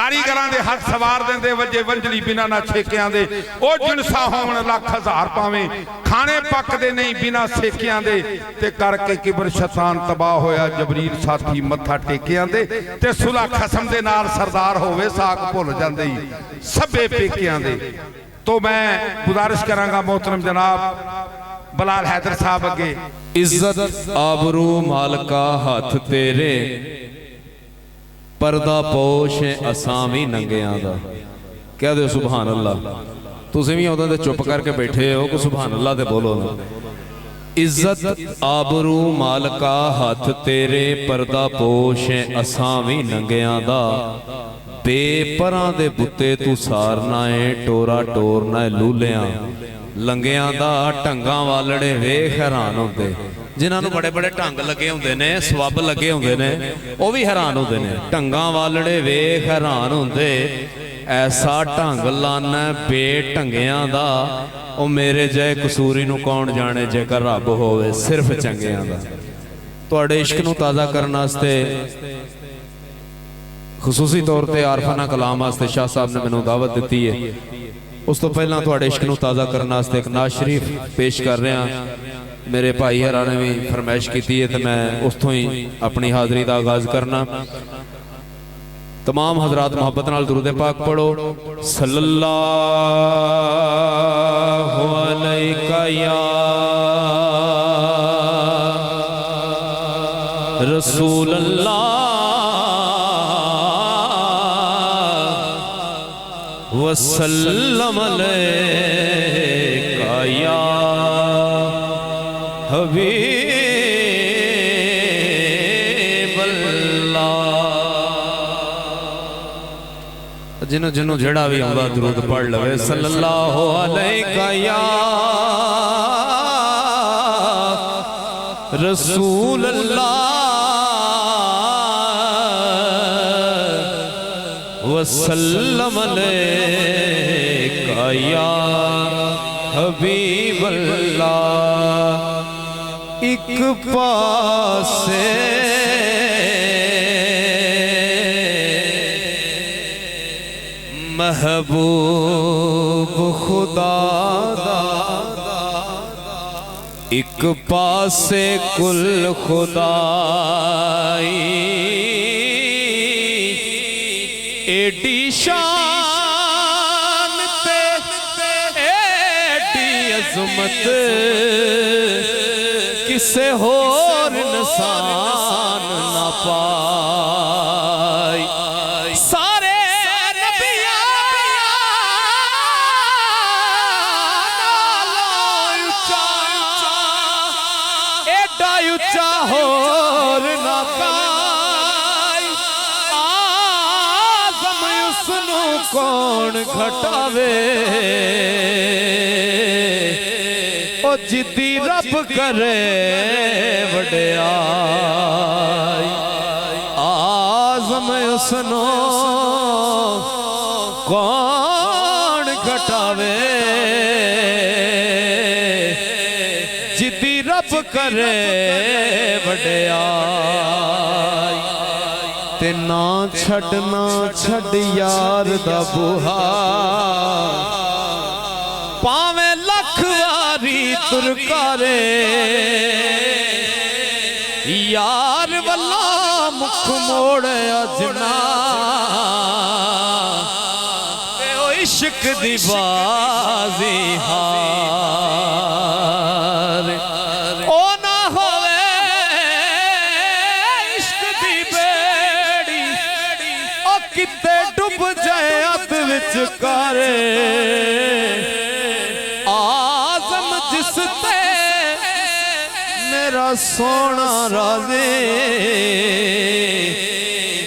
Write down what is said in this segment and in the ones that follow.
कारीगरां दे हथ सवार देंदे वजे वंजली बिना ना छेकियां दे ओ जिनसा होण लख हजार पावें खाने पकदे नहीं बिना सेकियां दे ते करके किबर शैतान तबाह होया जबरील साथी मत्था टेकियां दे ते सुलह खसम दे नाल सरदार होवे साक भुल जांदे सबे पेकियां दे। तो मैं गुजारिश करांगा मोहतरम जनाब बलाल हैदर साहब अगे। इज्जत आबरू मालका हथ तेरे पर्दा पोश असां भी नंगियां दा। कह दो सुभान अल्लाह। तुसीं भी उहदे ते चुप करके बैठे हो कि सुभान अल्लाह ते बोलो ना। इज्जत आबरू मालका हथ तेरे पर्दा पोश असां भी नंगियां दा। बेपरां दे बुत्ते तू सारना है टोरा टोरना है लूलियां लंगियां दा। ढंगां वालड़े वेख हैरान होंदे जिन्हां नूं बड़े बड़े ढंग लगे होंदे ने स्वब लगे होंदे ने वो भी हैरान होंदे ने। ढंगां वालड़े वेख हैरान होंदे ऐसा ढंग लाना बेढंगियां दा। ओ मेरे जय कसूरी नूं कौन जाने जेकर रब होवे सिर्फ चंगियां दा। तुहाडे इश्क नूं ताज़ा करन वास्ते खसूसी तौर पर आरफाना कलाम वास्ते शाह साहब ने मैनूं दावत दी है। उस तो पहला तुहाडे इश्क नूं ताज़ा करने वास्ते एक नाज शरीफ पेश कर रहा। मेरे भाई हरा ने भी फरमाइश की है तो मैं उस्तों ही अपनी हाज़री का आगाज़ करना। तमाम हजरात मोहब्बत नाल दुरूद पाक पढ़ो। सल्लल्लाहु अलैका या रसूल अल्लाह वसल्लम अलैका या हबीब अल्लाह। जिन्हों जिन्हों जड़ा भी आंदा दुरूद पढ़ लवे सल्लल्लाहु अलैका या रसूल अल्लाह वसल्लम अलैका या हबीब अल्लाह। एक पासे महबूब खुदा दा एक पासे कुल खुदाई। एडी शान ते एडी अज़मत किसे होर इंसान ना पाई। सारे नबियां नालों ऊंचा एडा ऊंचा होर ना पाई। आज़म उसनू कौन घटावे ओ जिद्दी रब करे वड्याई। आज़म उसनू कौन घटावे जिद्दी रब करे वड्याई। ते ना छड़ना छड़ यार दा बुहा पावे लख वारी तुरकारे। यार वल्ला मुख मोड़ अजना ओ इश्क दी बाजी हार। ओ ना होवे इश्क दी बेड़ी ओ किते डुब जाए अत विच कारे। आज़म जिस ते मेरा सोना राज़े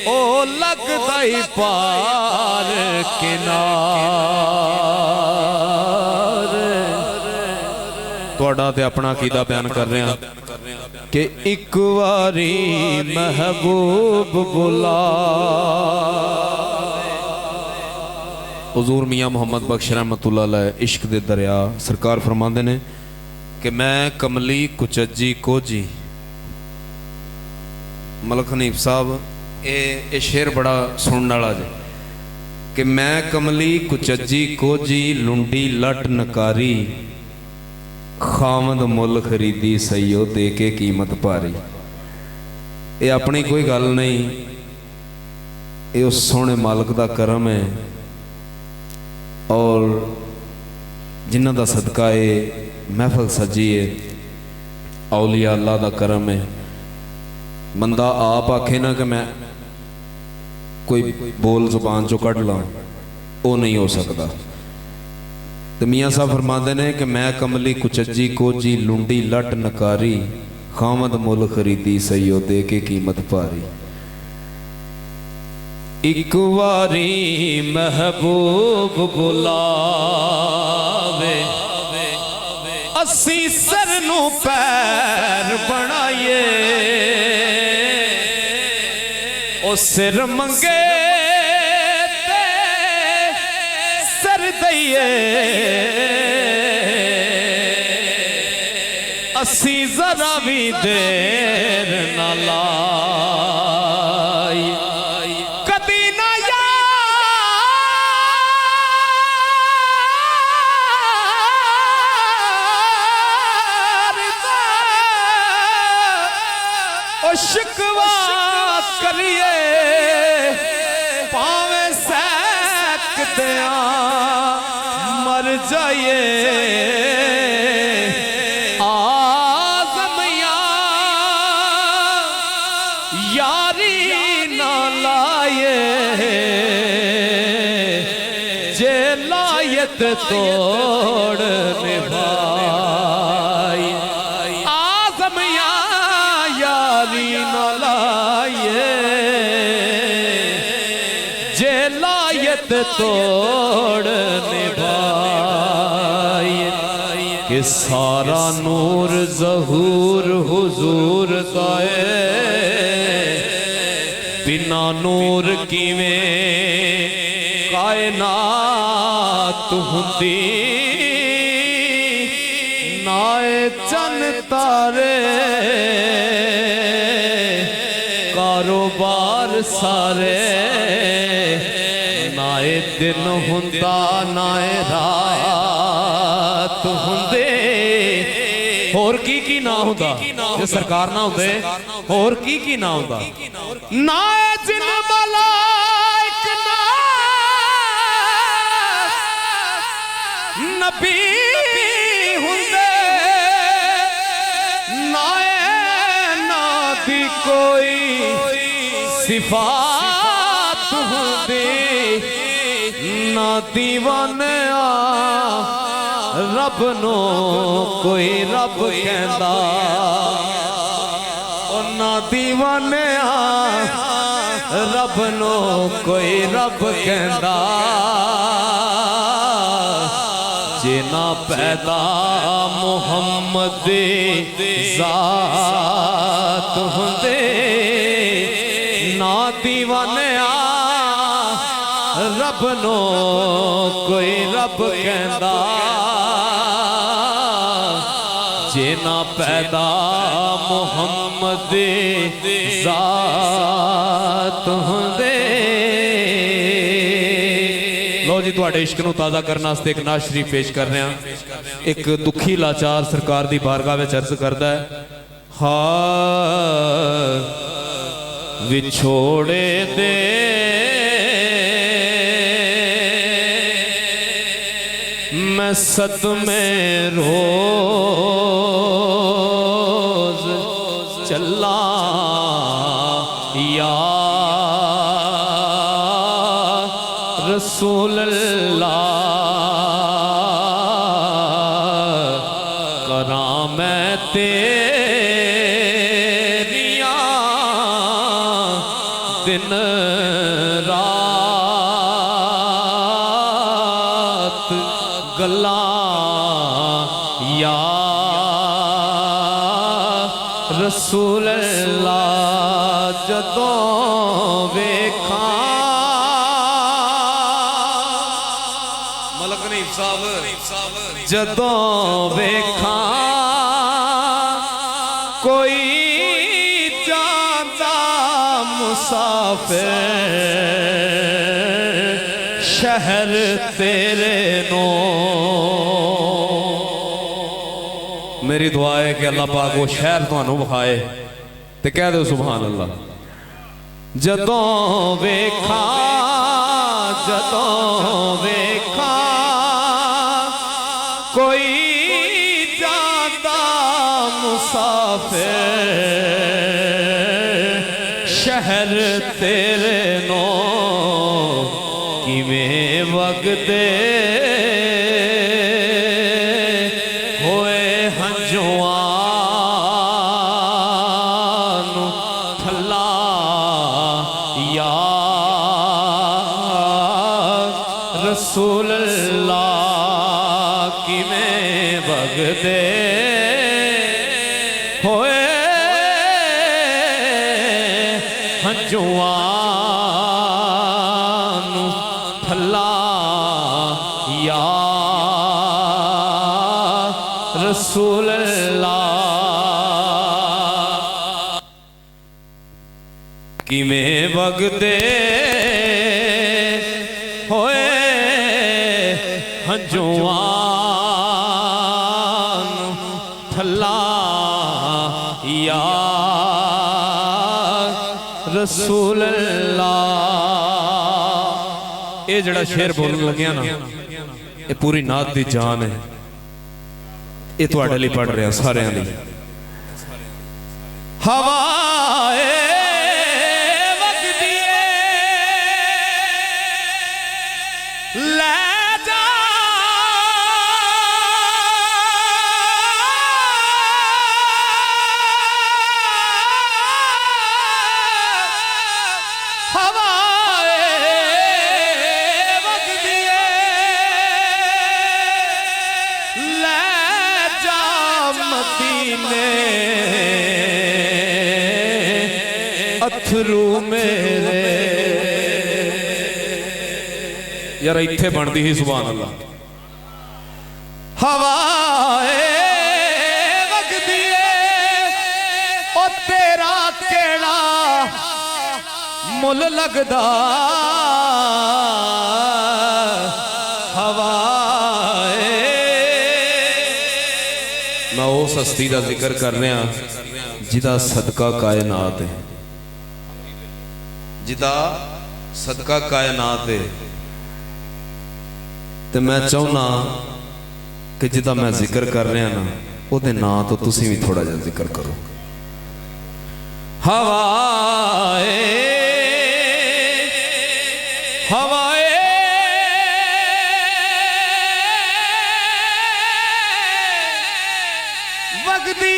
ओ लगदा ही पार किनार। तुहाडा ते अपना कीदा बयान कर रहे हैं कि एक वारी महबूब बुला। हुजूर मियाँ मोहम्मद बख्श रहमतुल्लाह अलैह इश्क दे दरिया सरकार फरमाते ने कि मैं कमली कुचजी कोजी। मलक हनीफ साहब ये शेर बड़ा सुनने वाला जे कि मैं कमली कुचज्जी कोजी लुंडी लट नकारी खामद मुल खरीदी सईओ दे के कीमत भारी। ये अपनी कोई गल नहीं, ये उस सोहने मालक दा करम है और जिन्हां दा सदका है महफल सजी है, औलिया अल्लाह दा करम है। बंदा आप आखे ना कि मैं कोई बोल जुबान चो कढ़ ला, वो नहीं हो सकता। तो मियाँ साहब फरमाते ने कि मैं कमली कुचज्जी कोजी लुंडी लट नकारी खामद मुल खरीदी सईओ दे के कीमत भारी। एक वारी महबूब बुलावे असी सर नू पैर बनाइए, ओ सिर मंगे ते सर दईए, असी जरा भी देर ना लाई, कदी ना यार ओ शिकवा करिए, पावे सकते मर जाइए, आज़मिया यारी ना लाए, जे लायत तोड़ निभाई, आज़मिया यारी ना लाए, जे लायत तोड़ निभाई, कि सारा नूर ज़हूर हुजूर दाए, बिना नूर किवें कायनात हुंदी, नाए चन तारे कारोबार सारे, नाए दिन हुंदा नाए रात हुंदे, होर की ना हुंदा जे सरकार ना हुंदे, होर की ना हुंदा, नाए जिन मलाइक ना नबी हुंदे, नाए ना दी कोई सिफात हुंदी, ना दीवाने रब नो कोई रब कहंदा, ना दीवाने रब नो कोई रब कहंदा, जे ना पैदा मुहम्मद ज़ात हुंदे, ना दीवाने रब नो कोई रब कहंदा, जे ना पैदा मुहम्मद ज़ात हुंदे। लो जी तुहाडे इश्क नूं ताज़ा करने वास्ते एक नात शरीफ पेश कर रहे हैं। एक दुखी लाचार सरकार दी बारगाह विच अर्ज करदा है, हाँ विछोड़े दे मैं सदमे रोज चला या रसूल अल्लाह, करा मैं तेरिया दिन रात गला या रसूल अल्लाह, जदों वेखा मलक नीफ साहब, जदों वेखा कोई जांदा मुसाफिर शहर तेरे नो। मेरी दुआ है कि अल्लाह पाक वो शहर तुहानू विखाए ते कह दो सुभान अल्लाह। जदों वेखा कोई जाता मुसाफिर शहर तेरे नो किवें वगदे होए हंजुआं नू थल्ला या रसूल अल्लाह किवें वगदे होए हंजुआं नू थल्ला या रसूल अल्लाह किवें वगदे होए हंजुआं नू थल्ला या रसूल अल्लाह। ये जड़ा शेर बोलने लग्या ना ये पूरी नात दी जान है। ये तुहाडे लई पढ़ रहा सारियां लई। हवाए वगदी ले जा अथरू मेरे यार इत्थे बनती ही सुभान अल्लाह। हवाए वगदी ओ तेरा केड़ा मुल लगदा हवाए। मैं उस हस्ती का जिक्र कर रहा जिदा सदका कायनात है, जिदा सदका कायनात है। तो मैं चाहना कि जिदा मैं जिक्र कर रहा ना वो ना तो तुसी भी थोड़ा जा जिक्र करो। हवाए हवाए वगदी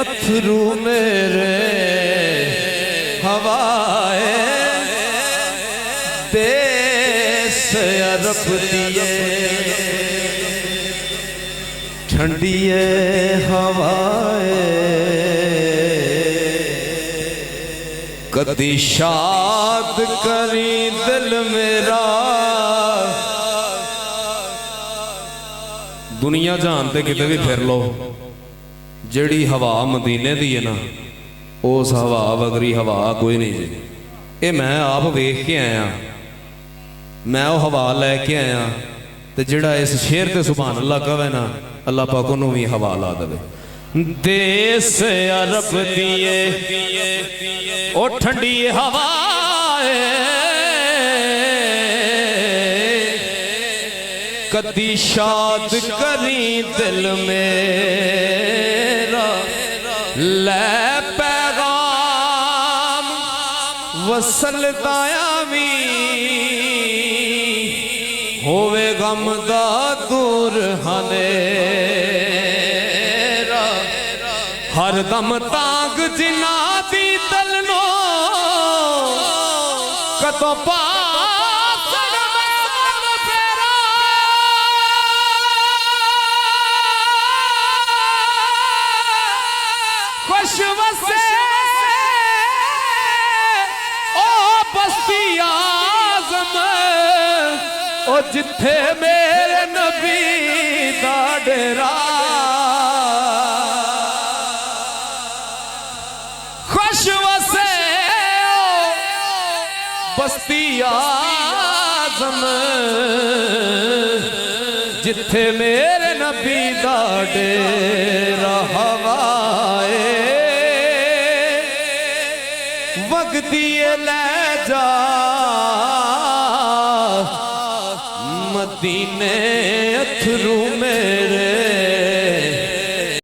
अथरू मेरे हवाए देश अरब दिए ठंडिए हवाए कदी शाद करी दिल मेरा। दुनिया जानते किते भी फिर लो जड़ी हवा मदीने दी है ना उस हवा वगरी हवा कोई नहीं जी। ये मैं आप वेख के आया, मैं वो हवा लैके आया तो जड़ा इस शेर ते सुभान अल्लाह कहे ना अल्लाह पाक उन्होंने भी हवा ला दे। देश अरब दिए ओ ठंडी हवा कदी शाद करी दिल मेरा ले पैगाम वसल दायावी होवे गम दा दूर हनेरा हर दम तांग जिना दी तलनो कतो पा खुश वसे ओ ओ जिथे मेरे नबी दा डेरा खुश वसे बस्ती आज़म जिथे मेरे नबी दा डेरा हवाए वगदिए ले जा मदीने अथरू मेरे